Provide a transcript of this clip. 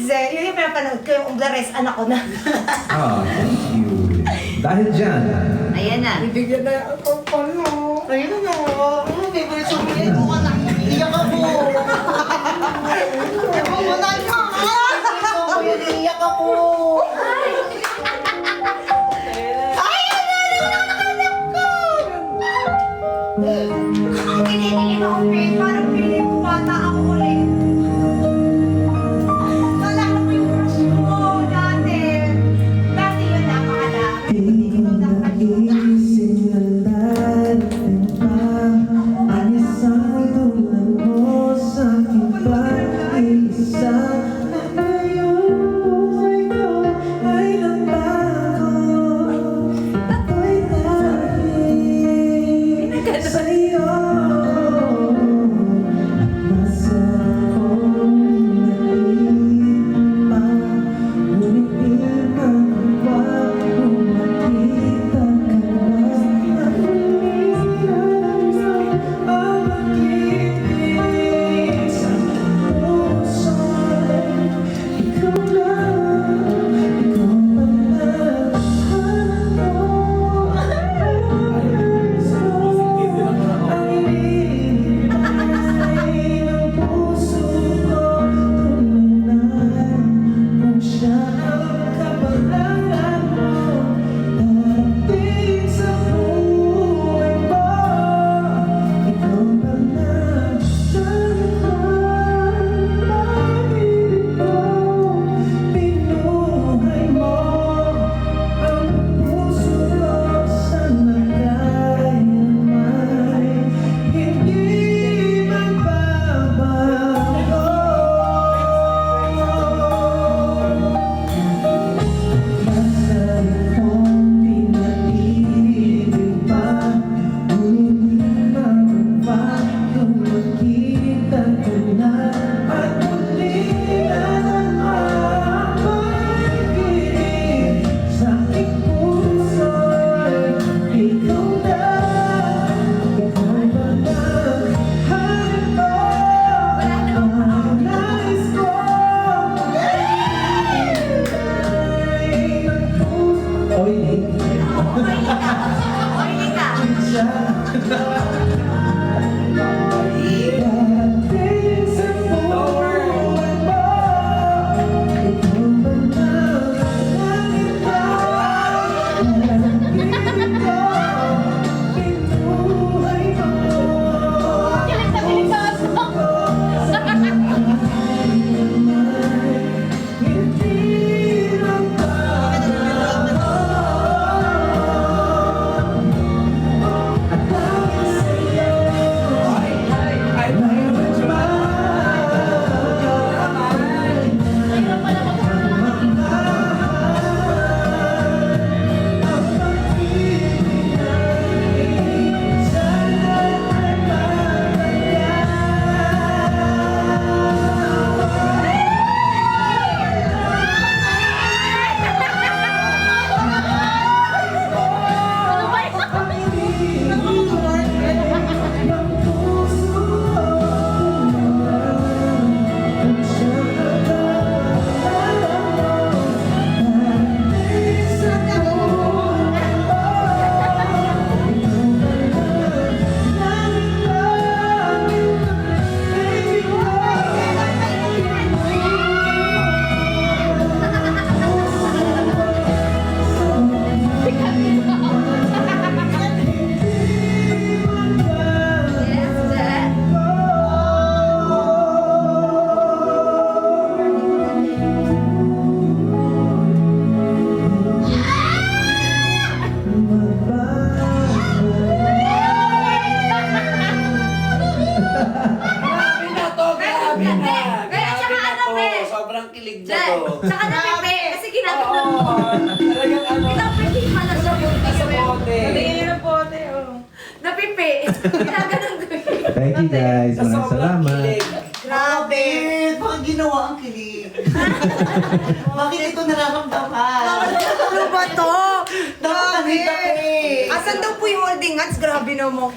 Hazel, yun yung pinapanood ko, yung The Rest, anak ko na. Ah, thank you. Dahil dyan, Ayan na. Bibigyan na ako pa, no? Ayun na. Ano, favorite song niya? Ito ka na. Iyak ako. Ako mo na ka. Ako yun, iyak ako. Ang kinitingin ako, Faith, parang feeling ko bata ako ulit. Naalala ko yung crush ko dati. Dati yun na, mahala. Hindi ko dapat yun. nagising na darating pa. Anis ang tulad mo sa aking pag-iisa. Na ngayon buhay ko ay nagbago. Ako'y dahil sa'yo. Nasa akong nag-iiba. Ngunit di magawa kung makita ka na. Ang pag-ibig sa puso'y ikaw lang, ikaw Sobrang kilig na Dahil, to. tsaka napipi, kasi ginagawa mo. Talagang ano, Napipi pala siya yung nasa bote. Tingin na bote, oh. Napipi. Ginagawa ko. thank you guys. Sa Maraming sobrang salamat. kilig. Grabe. Bakit ginawa ang kilig? Bakit ito nararamdaman? Ano ba to? Dapat kanita Asan daw po yung holding hands? Grabe naman.